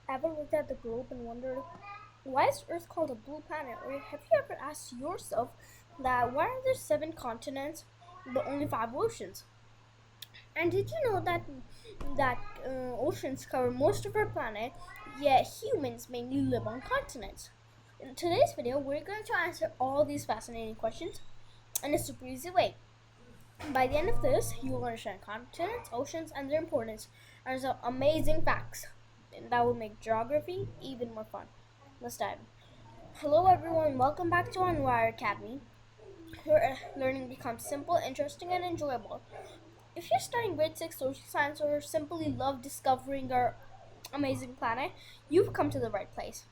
Ever looked at the globe and wondered, why is Earth called a blue planet? Or have you ever asked yourself that why are there seven continents but only five oceans? And did you know that oceans cover most of our planet, yet humans mainly live on continents? In today's video, we're going to answer all these fascinating questions in a super easy way. By the end of this, you will understand continents, oceans, and their importance, and some amazing facts that will make geography even more fun. Let's dive in. Hello, everyone. Welcome back to Unwire Academy, where learning becomes simple, interesting, and enjoyable. If you're studying grade 6 social science or simply love discovering our amazing planet, you've come to the right place.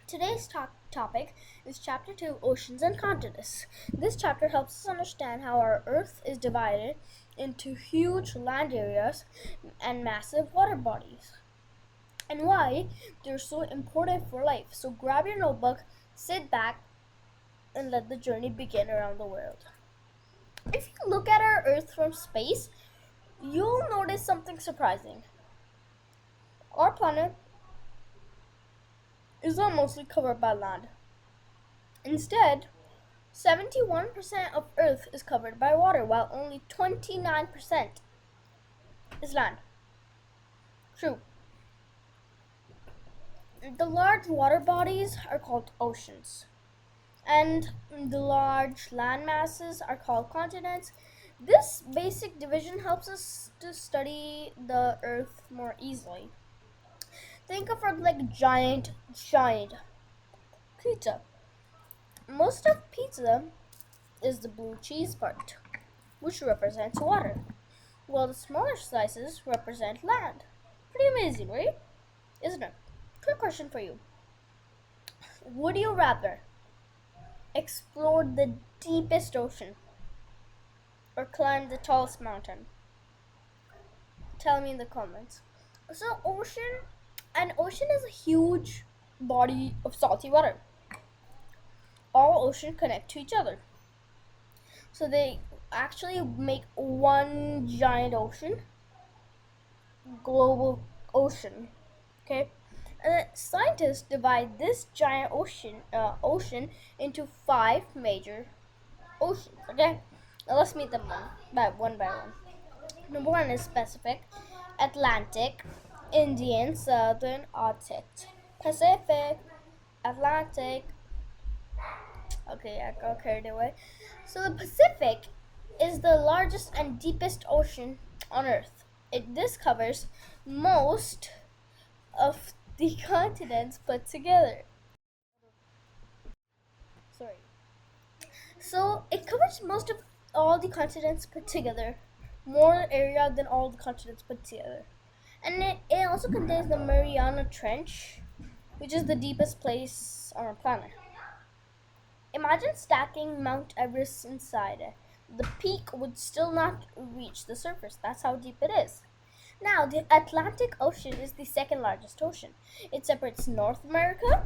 Today's topic is Chapter 2, Oceans and Continents. This chapter helps us understand how our Earth is divided into huge land areas and massive water bodies, and why they're so important for life. So grab your notebook, sit back, and let the journey begin around the world. If you look at our Earth from space, you'll notice something surprising. Our planet is not mostly covered by land. Instead, 71% of Earth is covered by water, while only 29% is land. True. The large water bodies are called oceans, and the large land masses are called continents. This basic division helps us to study the Earth more easily. Think of it like giant pizza. Most of pizza is the blue cheese part, which represents water, while the smaller slices represent land. Pretty amazing, right? Isn't it? Quick question for you. Would you rather explore the deepest ocean or climb the tallest mountain? Tell me in the comments. So, an ocean is a huge body of salty water. All oceans connect to each other. So they actually make one giant ocean, global ocean. Okay, and scientists divide this giant ocean into five major oceans. Okay, now let's meet them one by one. Number one is Pacific, Atlantic, Indian, Southern, Arctic. Pacific, Atlantic. Okay, I got carried away. So the Pacific is the largest and deepest ocean on Earth. This covers most of the continents put together. Sorry. So it covers most of all the continents put together, more area than all the continents put together. And it also contains the Mariana Trench, which is the deepest place on our planet. Imagine stacking Mount Everest inside it. The peak would still not reach the surface. That's how deep it is. Now, the Atlantic Ocean is the second largest ocean. It separates North America,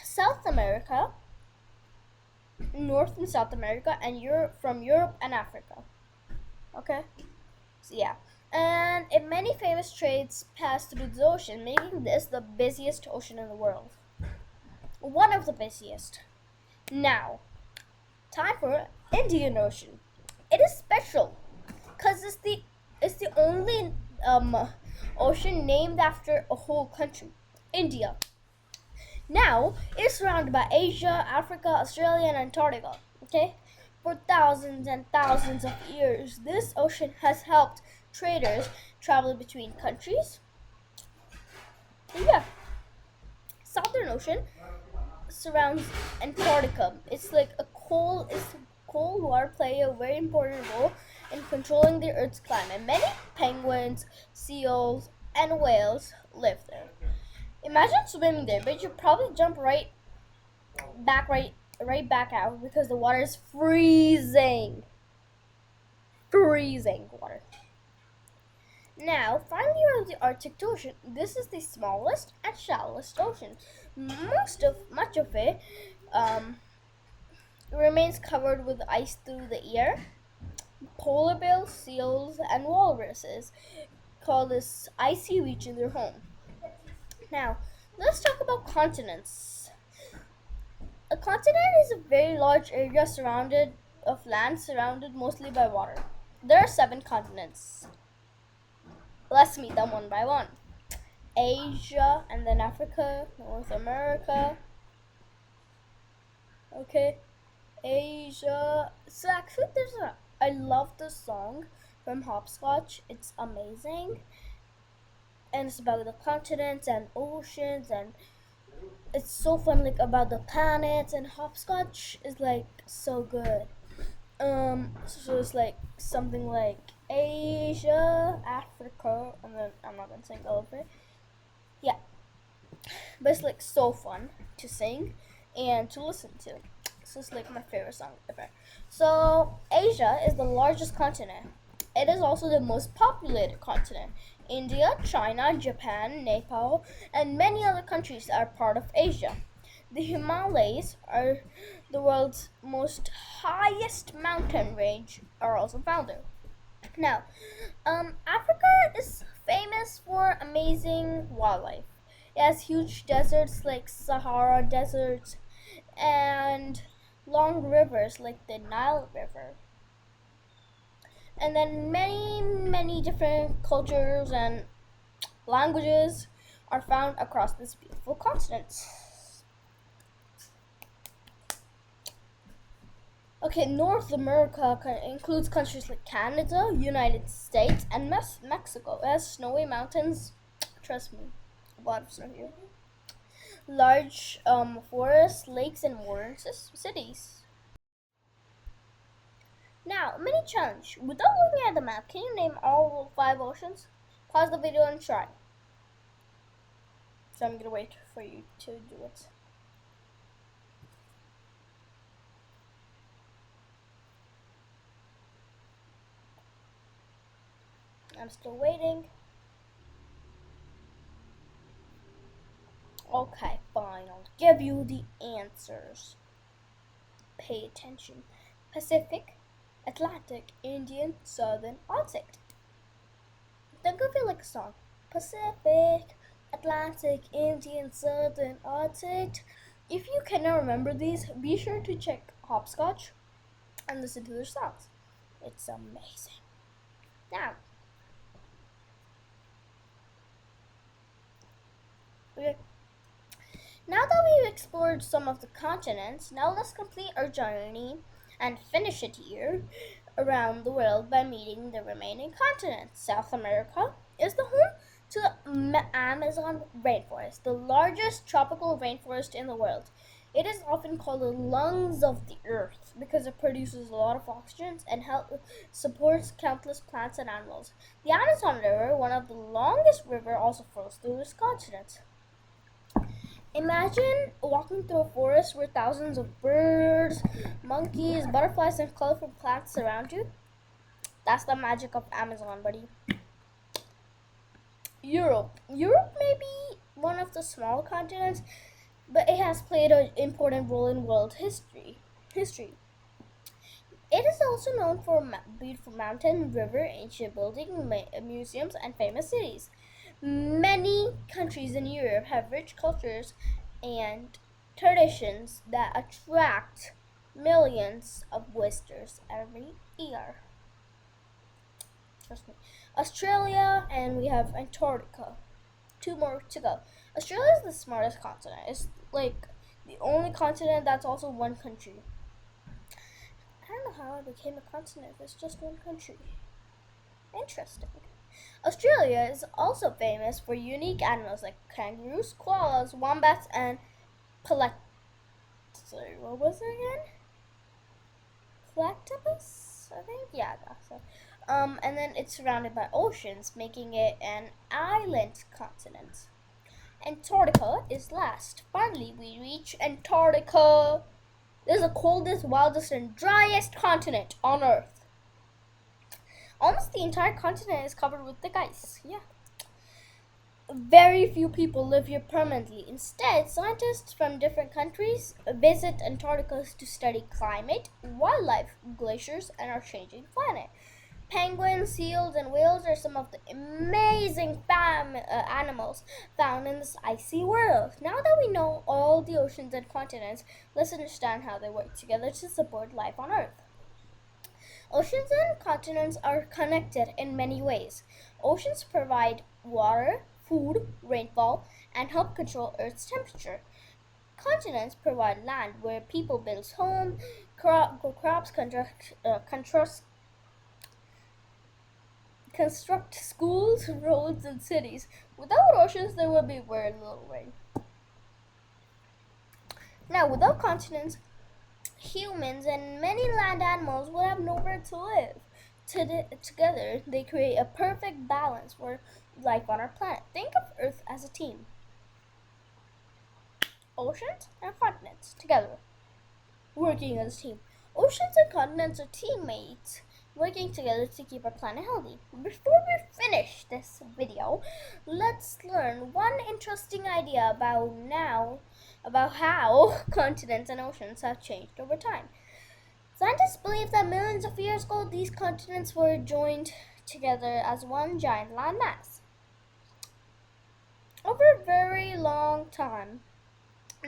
South America, North and South America, and Europe from Europe and Africa. Okay? So, yeah. And many famous trades pass through the ocean, making this the busiest ocean in the world. One of the busiest. Now, time for Indian Ocean. It is special because it's the only ocean named after a whole country, India. Now it's surrounded by Asia, Africa, Australia, and Antarctica. Okay, for thousands and thousands of years, this ocean has helped traders travel between countries. And yeah, Southern Ocean surrounds Antarctica. Cold water play a very important role in controlling the Earth's climate. Many penguins, seals, and whales live there. Imagine swimming there, but you probably jump right back out because the water is freezing. Freezing water. Now, finally, we're on the Arctic Ocean. This is the smallest and shallowest ocean. Much of it remains covered with ice through the year. Polar bears, seals, and walruses call this icy region their home. Now, let's talk about continents. A continent is a very large area surrounded of land surrounded mostly by water. There are 7 continents. Let's meet them one by one. Asia, and then Africa, North America. Okay, Asia. So actually, I love this song from Hopscotch. It's amazing, and it's about the continents and oceans, and it's so fun. Like about the planets, and Hopscotch is like so good. So it's like something like Asia, Africa, and then I'm not gonna sing all of it. Yeah, but it's like so fun to sing and to listen to. So it's like my favorite song ever. So Asia is the largest continent. It is also the most populated continent. India, China, Japan, Nepal, and many other countries are part of Asia. The Himalayas are the world's most highest mountain range are also found there. Now, Africa is famous for amazing wildlife. It has huge deserts like Sahara deserts and long rivers like the Nile River. And then many different cultures and languages are found across this beautiful continent. Okay, North America includes countries like Canada, United States, and Mexico. It has snowy mountains. Trust me, a lot of snow here. Large forests, lakes, and modern cities. Now, mini challenge. Without looking at the map, can you name all 5 oceans? Pause the video and try. So I'm gonna wait for you to do it. I'm still waiting. Okay, fine. I'll give you the answers. Pay attention. Pacific, Atlantic, Indian, Southern, Arctic. Think of it like a song. Pacific, Atlantic, Indian, Southern, Arctic. If you cannot remember these, be sure to check Hopscotch and listen to their songs. It's amazing. Now, now that we've explored some of the continents, now let's complete our journey and finish it here around the world by meeting the remaining continents. South America is the home to the Amazon rainforest, the largest tropical rainforest in the world. It is often called the lungs of the earth because it produces a lot of oxygen and supports countless plants and animals. The Amazon River, one of the longest rivers, also flows through this continent. Imagine walking through a forest where thousands of birds, monkeys, butterflies, and colorful plants surround you. That's the magic of Amazon, buddy. Europe. Europe may be one of the small continents, but it has played an important role in world history. It is also known for beautiful mountain, river, ancient buildings, museums, and famous cities. Many countries in Europe have rich cultures and traditions that attract millions of visitors every year. Trust me. Australia, and we have Antarctica. 2 more to go. Australia is the smartest continent. It's like the only continent that's also one country. I don't know how it became a continent if it's just one country. Interesting. Australia is also famous for unique animals like kangaroos, koalas, wombats, and what was it again? Platypus, I think? Yeah, that's it. And then it's surrounded by oceans, making it an island continent. Antarctica is last. Finally, we reach Antarctica. This is the coldest, wildest, and driest continent on Earth. Almost the entire continent is covered with thick ice. Yeah. Very few people live here permanently. Instead, scientists from different countries visit Antarctica to study climate, wildlife, glaciers, and our changing planet. Penguins, seals, and whales are some of the amazing animals found in this icy world. Now that we know all the oceans and continents, let's understand how they work together to support life on Earth. Oceans and continents are connected in many ways. Oceans provide water, food, rainfall, and help control Earth's temperature. Continents provide land where people build homes, crops, construct schools, roads, and cities. Without oceans, there would be very little rain. Now, without continents, humans and many land animals would have nowhere to live. Together, they create a perfect balance for life on our planet. Think of Earth as a team. Oceans and continents together, working as a team. Oceans and continents are teammates working together to keep our planet healthy. Before we finish this video, let's learn one interesting idea about how continents and oceans have changed over time. Scientists believe that millions of years ago, these continents were joined together as one giant landmass. Over a very long time,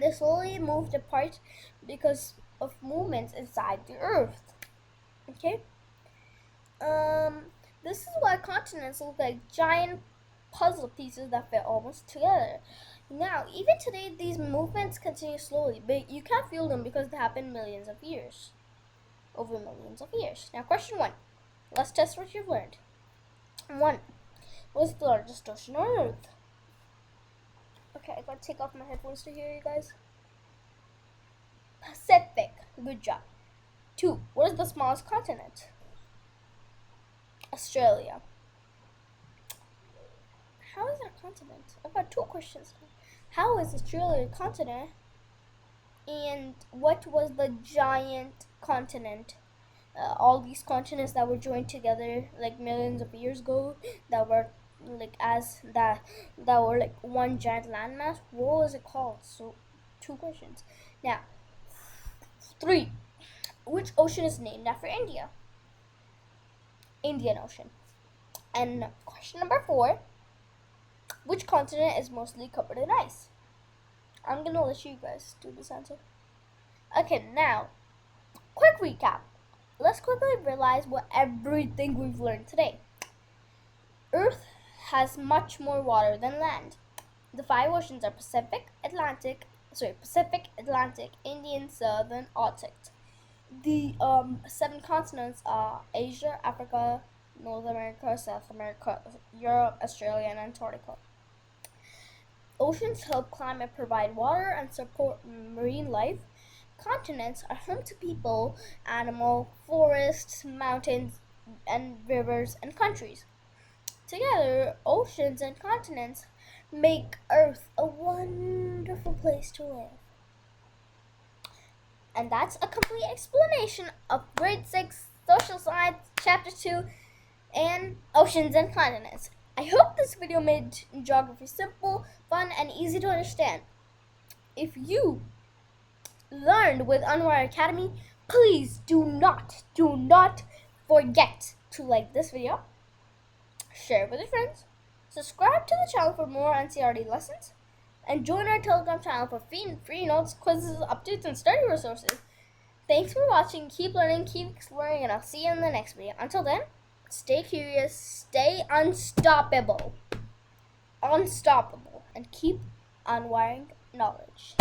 they slowly moved apart because of movements inside the Earth. Okay? This is why continents look like giant puzzle pieces that fit almost together. Now, even today, these movements continue slowly, but you can't feel them because they happen millions of years. Over millions of years. Now, question 1. Let's test what you've learned. 1. What's the largest ocean on Earth? Okay, I gotta take off my headphones to hear you guys. Pacific. Good job. 2. What is the smallest continent? Australia. How is it a continent? I've got 2 questions. How is Australia a continent? And what was the giant continent? All these continents that were joined together like millions of years ago, that were like one giant landmass. What was it called? So, 2 questions. Now, 3. Which ocean is named after India? Indian Ocean. And question number 4. Which continent is mostly covered in ice? I'm gonna let you guys do this answer. Okay, now, quick recap. Let's quickly realize what everything we've learned today. Earth has much more water than land. The 5 oceans are Pacific, Atlantic, Indian, Southern, Arctic. The 7 continents are Asia, Africa, North America, South America, Europe, Australia, and Antarctica. Oceans help climate, provide water, and support marine life. Continents are home to people, animals, forests, mountains, and rivers, and countries. Together, oceans and continents make Earth a wonderful place to live. And that's a complete explanation of Grade 6 Social Science Chapter 2 and Oceans and Continents. I hope this video made geography simple, fun, and easy to understand. If you learned with Unwire Academy, please do not forget to like this video, share it with your friends, subscribe to the channel for more NCERT lessons, and join our Telegram channel for free notes, quizzes, updates, and study resources. Thanks for watching. Keep learning, keep exploring, and I'll see you in the next video. Until then, stay curious, stay unstoppable, and keep unwiring knowledge.